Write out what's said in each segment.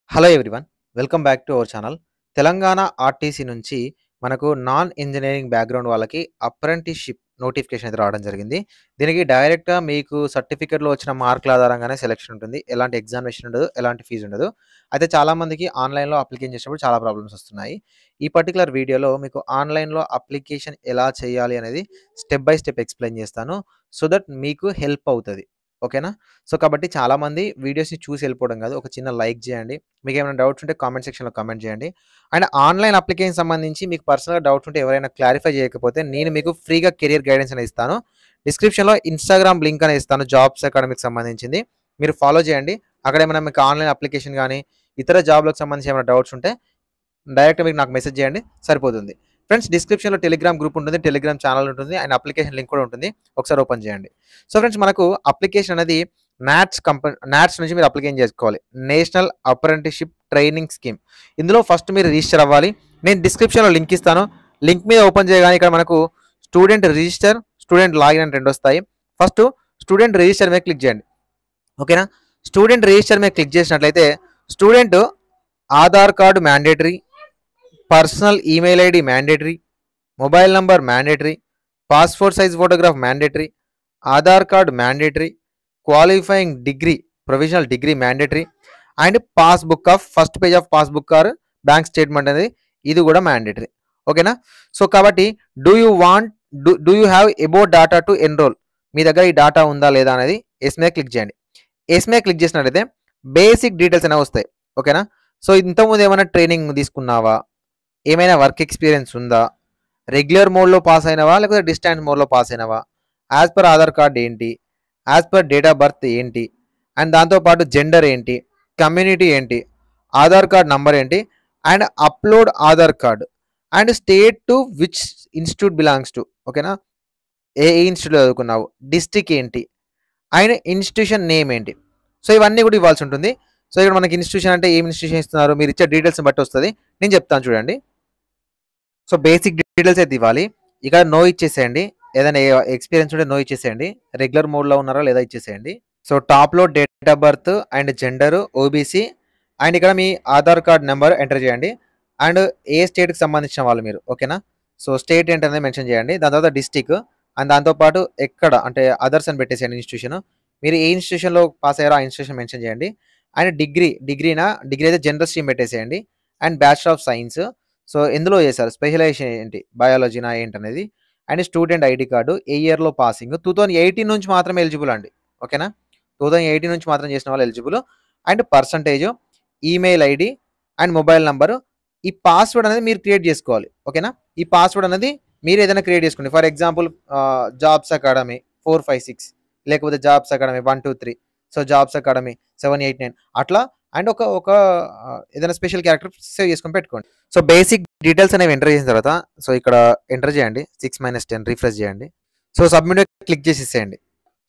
Hello everyone. Welcome back to our channel. Telangana RTC నుంచి మనకు non engineering background వాళ్ళకి apprenticeship notification అయితే రావడం జరిగింది. దీనికి డైరెక్ట్‌గా మీకు సర్టిఫికేట్‌లో వచ్చిన మార్కుల ఆధారంగానే సెలక్షన్ ఉంటుంది. ఎలాంటి ఎగ్జామినేషన్ ఉండదు. ఎలాంటి ఫీజ్ ఉండదు. అయితే చాలామందికి ఆన్‌లైన్‌లో అప్లికేషన్ చేసినప్పుడు చాలా ప్రాబ్లమ్స్ వస్తున్నాయి. ఈ పర్టిక్యులర్ వీడియోలో మీకు ఆన్‌లైన్‌లో అప్లికేషన్ ఎలా చేయాలి అనేది స్టెప్ బై స్టెప్ ఎక్స్‌ప్లెయిన్ చేస్తాను. సో దట్ మీకు హెల్ప్ అవుతది. ఓకేనా? సో కాబట్టి చాలామంది వీడియోస్‌ని చూసి వెళ్ళిపోవడం కాదు. ఒక చిన్న లైక్ చేయండి. మీకేమైనా డౌట్స్ ఉంటే కామెంట్ సెక్షన్‌లో కామెంట్ చేయండి. అండ్ ఆన్‌లైన్ అప్లికేషన్ సంబంధించి మీకు పర్సనల్‌గా డౌట్స్ ఉంటే ఎవరైనా క్లారిఫై చేయకపోతే నేను మీకు ఫ్రీగా కెరియర్ గైడెన్స్ అనేది ఇస్తాను. డిస్క్రిప్షన్‌లో ఇన్‌స్టాగ్రామ్ లింక్ అనేది ఇస్తాను. జాబ్స్ అకాడమీకి సంబంధించింది. మీరు ఫాలో చేయండి. అక్కడ ఏమైనా మీకు ఆన్‌లైన్ అప్లికేషన్ గాని, ఇతర జాబ్‌లకు సంబంధించి ఏమైనా డౌట్స్ ఉంటే డైరెక్ట్‌గా మీకు నాకు మెసేజ్ చేయండి. సరిపోతుంది. ఫ్రెండ్స్ డిస్క్రిప్షన్‌లో టెలిగ్రామ్ గ్రూప్ ఉంటుంది. టెలిగ్రామ్ ఛానెల్ ఉంటుంది. అండ్ అప్లికేషన్ లింక్ కూడా ఉంటుంది. ఒకసారి ఓపెన్ చేయండి. సో ఫ్రెండ్స్ మనకు అప్లికేషన్ అనేది నాట్స్ నుంచి మీరు అప్లికేషన్ చేసుకోవాలి. National apprenticeship training scheme. ఇందులో ఫస్ట్ మీరు రిజిస్టర్ అవ్వాలి. నేను డిస్క్రిప్షన్‌లో లింక్ ఇస్తాను. లింక్ మీద ఓపెన్ చేయగానే ఇక్కడ మనకు స్టూడెంట్ రిజిస్టర్, స్టూడెంట్ లాగిన్ అని 2 వస్తాయి. ఫస్ట్ స్టూడెంట్ రిజిస్టర్ మీద క్లిక్ చేయండి. ఓకేనా? స్టూడెంట్ రిజిస్టర్ మీద క్లిక్ చేసినట్లయితే student Aadhaar card mandatory, personal email ID mandatory, mobile number mandatory, passport size photograph mandatory, Aadhaar card mandatory, qualifying degree, provisional degree mandatory and passbook of first page of passbook or bank statement అనేది ఇది కూడా mandatory. ఓకేనా? So కాబట్టి do you want do you have about data to enroll, మీ దగ్గర ఈ data ఉందా లేదా అనేది ఎస్ మీద క్లిక్ చేయండి. ఎస్ మీద క్లిక్ చేసినట్లయితే బేసిక్ డీటెయిల్స్ అనేవి వస్తాయి. ఓకేనా? సో ఇంతకుముందు ఏమైనా ట్రైనింగ్ తీసుకున్నావా, ఏమైనా వర్క్ ఎక్స్పీరియన్స్ ఉందా, రెగ్యులర్ మోడ్లో పాస్ అయినవా లేకపోతే డిస్టెన్స్ మోడ్లో పాస్ అయినవా, యాజ్ పర్ ఆధార్ కార్డ్ ఏంటి, as per date of birth ఏంటి, అండ్ దాంతోపాటు జెండర్ ఏంటి, కమ్యూనిటీ ఏంటి, ఆధార్ కార్డ్ నంబర్ ఏంటి, and upload Aadhaar card and state to which institute belongs to. ఓకేనా? ఏ ఇన్స్టిట్యూట్లో చదువుకున్నావు, డిస్ట్రిక్ట్ ఏంటి, అండ్ ఇన్స్టిట్యూషన్ నేమ్ ఏంటి. సో ఇవన్నీ కూడా ఇవ్వాల్సి ఉంటుంది. సో ఇక్కడ మనకి ఇన్స్టిట్యూషన్ అంటే ఏం ఇన్స్టిట్యూషన్ ఇస్తున్నారు, మీరు ఇచ్చే డీటెయిల్స్ని బట్టి వస్తుంది. నేను చెప్తాను చూడండి. సో బేసిక్ డీటెయిల్స్ అయితే ఇవ్వాలి. ఇక్కడ నో ఇచ్చేసేయండి. ఏదైనా ఎక్స్పీరియన్స్ ఉంటే నో ఇచ్చేసేయండి. రెగ్యులర్ మోడ్లో ఉన్నారా లేదా ఇచ్చేసేయండి. సో టాప్‌లో date of birth and gender OBC and ఇక్కడ మీ ఆధార్ కార్డ్ నెంబర్ ఎంటర్ చేయండి. అండ్ ఏ స్టేట్‌కి సంబంధించిన వాళ్ళు మీరు. ఓకేనా? సో స్టేట్ ఏంటనేది మెన్షన్ చేయండి. దాని తర్వాత డిస్ట్రిక్ట్ అండ్ దాంతోపాటు ఎక్కడ అంటే అదర్స్ అని పెట్టేసేయండి ఇన్స్టిట్యూషన్. మీరు ఏ ఇన్స్టిట్యూషన్‌లో పాస్ అయ్యారో ఆ ఇన్స్టిట్యూషన్ మెన్షన్ చేయండి. అండ్ డిగ్రీ అయితే జనరల్ స్ట్రీమ్ పెట్టేసేయండి. And bachelor of science. So ఎందులో చేశారు, స్పెషలైజేషన్ ఏంటి, బయాలజీనా ఏంటనేది. అండ్ స్టూడెంట్ ఐడి కార్డు, ఏ ఇయర్‌లో పాసింగ్, 2018 నుంచి మాత్రమే ఎలిజిబుల్ అండి. ఓకేనా? 2018 నుంచి మాత్రం చేసిన వాళ్ళు eligible. And percentage, email ID and mobile number. ఈ పాస్వర్డ్ అనేది మీరు క్రియేట్ చేసుకోవాలి. ఓకేనా? ఈ పాస్వర్డ్ అనేది మీరు ఏదైనా క్రియేట్ చేసుకోండి. ఫర్ ఎగ్జాంపుల్ జాబ్స్ అకాడమీ 456 లేకపోతే jobs academy 123, so jobs academy 789 అట్లా. అండ్ ఒక ఒక ఏదైనా స్పెషల్ క్యారెక్టర్ సేవ్ చేసుకొని పెట్టుకోండి. సో బేసిక్ డీటెయిల్స్ అనేవి ఎంటర్ చేసిన తర్వాత సో ఇక్కడ ఎంటర్ చేయండి. 6-10 రిఫ్రెష్ చేయండి. సో సబ్మిట్ క్లిక్ చేసేసేయండి.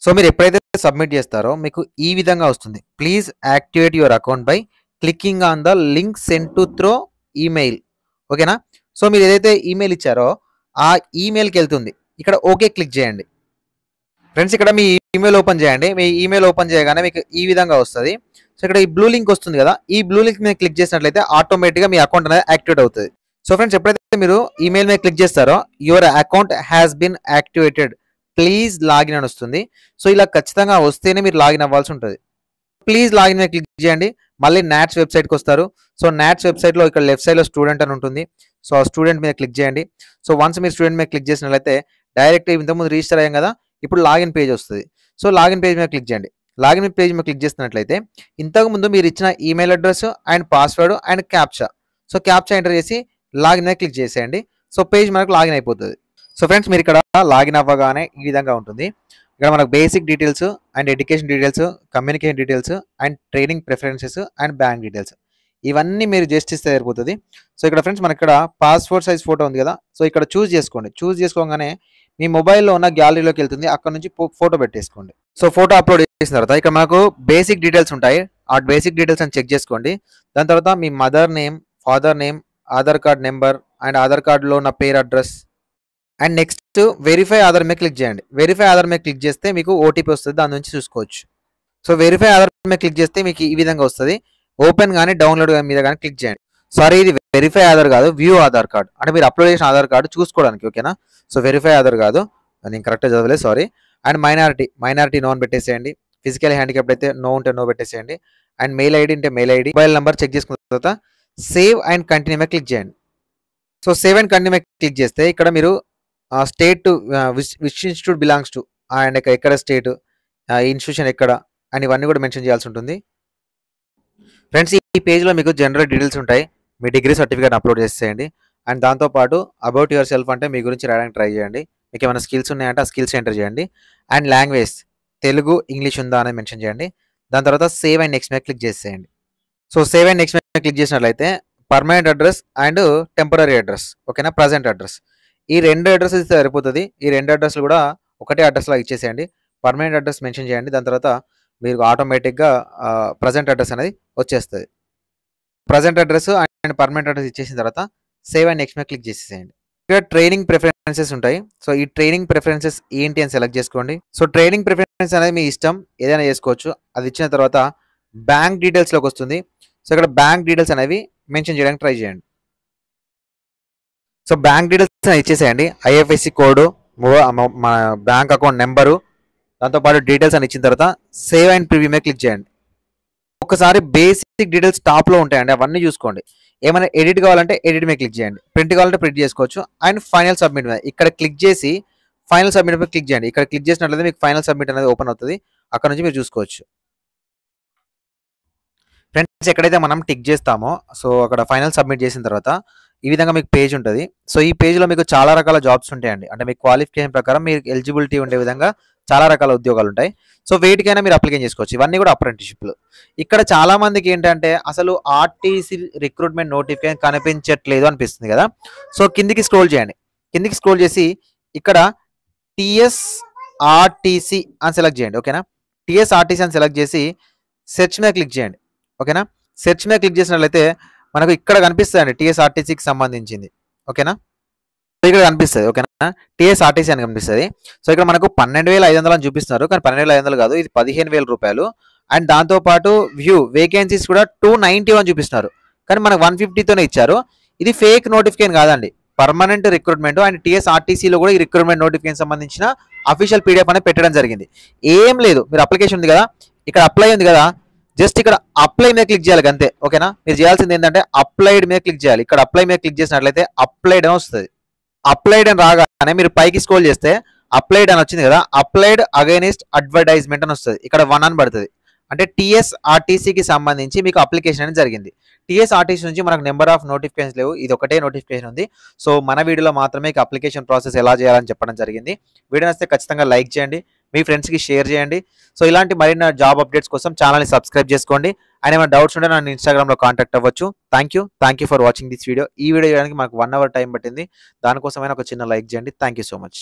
సో మీరు ఎప్పుడైతే సబ్మిట్ చేస్తారో మీకు ఈ విధంగా వస్తుంది. Please activate your account by clicking on the link send to throw email. ఓకేనా? సో మీరు ఏదైతే ఈమెయిల్ ఇచ్చారో ఆ ఈమెయిల్కి వెళ్తుంది. ఇక్కడ ఓకే క్లిక్ చేయండి. ఫ్రెండ్స్ ఇక్కడ మీ ఈమెయిల్ ఓపెన్ చేయండి. మీ ఈమెయిల్ ఓపెన్ చేయగానే మీకు ఈ విధంగా వస్తుంది. సో ఇక్కడ ఈ బ్లూ లింక్ వస్తుంది కదా, ఈ బ్లూ లింక్ మీద క్లిక్ చేసినట్లయితే ఆటోమేటిక్గా మీ అకౌంట్ అనేది యాక్టివేట్ అవుతుంది. సో ఫ్రెండ్స్ ఎప్పుడైతే మీరు ఈమెయిల్ మీద క్లిక్ చేస్తారో your account has been activated, please login అని వస్తుంది. సో ఇలా ఖచ్చితంగా వస్తేనే మీరు లాగిన్ అవ్వాల్సి ఉంటుంది. ప్లీజ్ లాగిన్ మీద క్లిక్ చేయండి. మళ్ళీ నాట్స్ వెబ్సైట్కి వస్తారు. సో నాట్స్ వెబ్సైట్లో ఇక్కడ లెఫ్ట్ సైడ్లో స్టూడెంట్ అని ఉంటుంది. సో ఆ స్టూడెంట్ మీద క్లిక్ చేయండి. సో వన్స్ మీరు స్టూడెంట్ మీద క్లిక్ చేసినట్లయితే డైరెక్ట్ ఇంతకుముందు రిజిస్టర్ అయ్యాం కదా, ఇప్పుడు లాగిన్ పేజ్ వస్తుంది. సో లాగిన్ పేజ్ మీద క్లిక్ చేయండి. లాగిన్ పేజ్ మీద క్లిక్ చేసినట్లయితే ఇంతకుముందు మీరు ఇచ్చిన email address and password and captcha, so captcha enter చేసి లాగిన్ మీద క్లిక్ చేసేయండి. సో పేజ్ మనకు లాగిన్ అయిపోతుంది. సో ఫ్రెండ్స్ మీరు ఇక్కడ లాగిన్ అవ్వగానే ఈ విధంగా ఉంటుంది. ఇక్కడ మనకు basic details and education details, communication details and training preferences and bank details ఇవన్నీ మీరు జస్ట్ ఇస్తే సరిపోతుంది. సో ఇక్కడ ఫ్రెండ్స్ మనకి ఇక్కడ పాస్పోర్ట్ సైజ్ ఫోటో ఉంది కదా, సో ఇక్కడ చూస్ చేసుకోండి. చూస్ చేసుకోగానే మీ మొబైల్లో ఉన్న గ్యాలరీలోకి వెళ్తుంది. అక్కడ నుంచి ఫోటో పెట్టేసుకోండి. సో ఫోటో అప్లోడ్ చేసిన తర్వాత ఇక్కడ మనకు బేసిక్ డీటెయిల్స్ ఉంటాయి. ఆ బేసిక్ డీటెయిల్స్ అని చెక్ చేసుకోండి. దాని తర్వాత మీ mother name, father name, Aadhaar card number and Aadhaar కార్డులో ఉన్న పేరు, address and next verify Aadhaar మీద క్లిక్ చేయండి. వెరిఫై ఆధార్ మీద క్లిక్ చేస్తే మీకు ఓటీపీ వస్తుంది, దాని నుంచి చూసుకోవచ్చు. సో వెరిఫై ఆధార్ మీద క్లిక్ చేస్తే మీకు ఈ విధంగా వస్తుంది. ఓపెన్ గానీ, డౌన్‌లోడ్ మీద గానీ క్లిక్ చేయండి. సారీ ఇది వెరిఫై ఆధార్ కాదు. View Aadhaar card. అంటే మీరు అప్‌లోడ్ చేసిన ఆధార్ కార్డ్ చూసుకోవడానికి ఓకేనా. సో, వెరిఫై ఆధార్ కాదు. నేను కరెక్ట్‌గా చదవలేదు సారీ. అండ్ మైనారిటీ నో అని పెట్టేసేయండి. ఫిజికల్ హ్యాండిక్యాప్డ్ అయితే నో ఉంటే నో పెట్టేసేయండి. అండ్ మెయిల్ ఐడీ ఉంటే mail ID, mobile number check చేసుకున్న తర్వాత సేవ్ అండ్ కంటిన్యూ మీద క్లిక్ చేయండి. సో, సేవ్ అండ్ కంటిన్యూ మీద క్లిక్ చేస్తే ఇక్కడ మీరు state which institute belongs to and ఎక్కడ స్టేట్, ఇన్‌స్టిట్యూషన్ ఎక్కడ అని ఇవన్నీ కూడా మెన్షన్ చేయాల్సి ఉంటుంది. ఫ్రెండ్స్ ఈ పేజ్‌లో మీకు జనరల్ డీటెయిల్స్ ఉంటాయి. మీ డిగ్రీ సర్టిఫికేట్‌ని అప్‌లోడ్ చేసేయండి. అండ్ దాంతో పాటు అబౌట్ యువర్ సెల్ఫ్ అంటే మీ గురించి రాయడానికి ట్రై చేయండి. మీకేమైనా స్కిల్స్ ఉన్నాయంటే ఆ స్కిల్స్ ఎంటర్ చేయండి. అండ్ లాంగ్వేజ్ తెలుగు, ఇంగ్లీష్ ఉందా అనేది మెన్షన్ చేయండి. దాని తర్వాత సేవ్ అండ్ నెక్స్ట్ మీద క్లిక్ చేసేయండి. సో, సేవ్ అండ్ నెక్స్ట్ మీద క్లిక్ చేసినట్లయితే permanent address and temporary address ఓకేనా. ప్రెజెంట్ అడ్రస్ ఈ 2 అడ్రెసెస్ ఇస్తే సరిపోతది. ఈ 2 అడ్రెస్‌లు కూడా ఒకటే అడ్రస్‌లా ఇచ్చేసేయండి. పర్మనెంట్ అడ్రస్ మెన్షన్ చేయండి. దాని తర్వాత మీకు ఆటోమేటిక్‌గా ప్రెజెంట్ అడ్రస్ అనేది వచ్చేస్తది. Present address and permanent address ఇచ్చేసిన తర్వాత సేవ్ అండ్ నెక్స్ట్ మీద క్లిక్ చేసేసేయండి. ఇక్కడ ట్రైనింగ్ ప్రిఫరెన్సెస్ ఉంటాయి. సో, ఈ ట్రైనింగ్ ప్రిఫరెన్సెస్ ఏంటి అని సెలెక్ట్ చేసుకోండి. సో, ట్రైనింగ్ ప్రిఫరెన్స్ అనేది మీ ఇష్టం. ఏదైనా చేసుకోవచ్చు. అది ఇచ్చిన తర్వాత బ్యాంక్ డీటెయిల్స్‌లోకి వస్తుంది. సో, ఇక్కడ బ్యాంక్ డీటెయిల్స్ అనేవి మెన్షన్ చేయడానికి ట్రై చేయండి. సో, బ్యాంక్ డీటెయిల్స్ ఇచ్చేసేయండి. ఐఎఫ్ఎస్సి కోడ్, మన బ్యాంక్ అకౌంట్ నెంబరు, దాంతో పాటు డీటెయిల్స్ అని ఇచ్చిన తర్వాత సేవ్ అండ్ ప్రివ్యూ మీద క్లిక్ చేయండి. ఒకసారి బేసిక్ డీటెయిల్స్ టాప్‌లో ఉంటాయండి. అవన్నీ చూసుకోండి. ఏమైనా ఎడిట్ కావాలంటే ఎడిట్ మీద క్లిక్ చేయండి. ప్రింట్ కావాలంటే ప్రింట్ చేసుకోవచ్చు. అండ్ ఫైనల్ సబ్మిట్ మీద ఇక్కడ క్లిక్ చేసి ఫైనల్ సబ్మిట్ మీద క్లిక్ చేయండి. ఇక్కడ క్లిక్ చేసినట్లయితే మీకు ఫైనల్ సబ్మిట్ అనేది ఓపెన్ అవుతది. అక్కడ నుంచి మీరు చూసుకోవచ్చు. ఫ్రెండ్స్ ఎక్కడైతే మనం టిక్ చేస్తామో సో, అక్కడ ఫైనల్ సబ్మిట్ చేసిన తర్వాత ఈ విధంగా మీకు పేజ్ ఉంటది. సో, ఈ పేజ్‌లో మీకు చాలా రకాల జాబ్స్ ఉంటాయండి. అంటే మీ క్వాలిఫికేషన్ ప్రకారం మీకు ఎలిజిబిలిటీ ఉండే విధంగా చాలా రకాల ఉద్యోగాలు ఉంటాయి. సో, వేటికైనా మీరు అప్లికేషన్ చేసుకోవచ్చు. ఇవన్నీ కూడా అప్రెంటిస్‌షిప్‌లు. ఇక్కడ చాలా మందికి ఏంటంటే అసలు ఆర్టీసీ రిక్రూట్‌మెంట్ నోటిఫికేషన్ కనిపించట్లేదు అనిపిస్తుంది కదా. సో, కిందికి స్క్రోల్ చేయండి. కిందికి స్క్రోల్ చేసి ఇక్కడ టీఎస్ఆర్టీసీ అని సెలెక్ట్ చేయండి ఓకేనా. టీఎస్ఆర్టీసీ అని సెలెక్ట్ చేసి సెర్చ్ మీద క్లిక్ చేయండి ఓకేనా. సెర్చ్ మీద క్లిక్ చేసినట్లయితే మనకు ఇక్కడ కనిపిస్తదండి టీఎస్ఆర్టీసీకి సంబంధించింది ఓకేనా. ఇక్కడ కనిపిస్తది ఓకేనా. టీఎస్ఆర్టీసీ అని కనిపిస్తది. సో, ఇక్కడ మనకు 12,500 అని చూపిస్తున్నారు. కానీ 12,500 కాదు. ఇది 15,000 రూపాయలు. అండ్ దాంతో పాటు వ్యూ వేకెన్సీస్ కూడా 291 చూపిస్తున్నారు. కానీ మనకు 150తోనే ఇచ్చారు. ఇది ఫేక్ నోటిఫికేషన్ కాదండి. పర్మనెంట్ రిక్రూట్మెంట్ అండ్ టీఎస్ఆర్టీసీలో కూడా ఈ రిక్రూట్మెంట్ నోటిఫికేషన్ సంబంధించిన అఫీషియల్ పీడిఎఫ్ అనేది పెట్టడం జరిగింది. ఏం లేదు. మీరు అప్లికేషన్ ఉంది కదా, ఇక్కడ అప్లై ఉంది కదా, జస్ట్ ఇక్కడ అప్లై మీద క్లిక్ చేయాలి అంతే ఓకేనా. మీరు చేయాల్సింది ఏంటంటే అప్లైడ్ మీద క్లిక్ చేయాలి. ఇక్కడ అప్లై మీద క్లిక్ చేసినట్లయితే అప్లైడ్ అని వస్తుంది. అప్లైడ్ అని రాగానే మీరు పైకి స్క్రోల్ చేస్తే అప్లైడ్ అని వచ్చింది కదా, అప్లైడ్ అగైనెస్ట్ అడ్వర్టైజ్మెంట్ అని వస్తుంది. ఇక్కడ 1 అని పడుతుంది. అంటే టీఎస్ఆర్టీసీకి సంబంధించి మీకు అప్లికేషన్ అనేది జరిగింది. టీఎస్ఆర్టీసీ నుంచి మనకు నెంబర్ ఆఫ్ నోటిఫికేషన్స్ లేవు. ఇది ఒకటే నోటిఫికేషన్ ఉంది. సో, మన వీడియోలో మాత్రమే అప్లికేషన్ ప్రాసెస్ ఎలా చేయాలని చెప్పడం జరిగింది. వీడియో నచ్చితే ఖచ్చితంగా లైక్ చేయండి. మీ ఫ్రెండ్స్‌కి షేర్ చేయండి. సో, ఇలాంటి మరిన్ని జాబ్ అప్డేట్స్ కోసం ఛానల్‌ని సబ్స్క్రైబ్ చేసుకోండి. అండ్ ఏమైనా డౌట్స్ ఉంటే నన్ను ఇన్‌స్టాగ్రామ్‌లో కాంటాక్ట్ అవ్వచ్చు. Thank you for watching this video. ఈ వీడియో చేయడానికి మాకు 1 అవర్ టైం పట్టింది. దానికోసమైనా ఒక చిన్న లైక్ చేయండి. Thank you so much.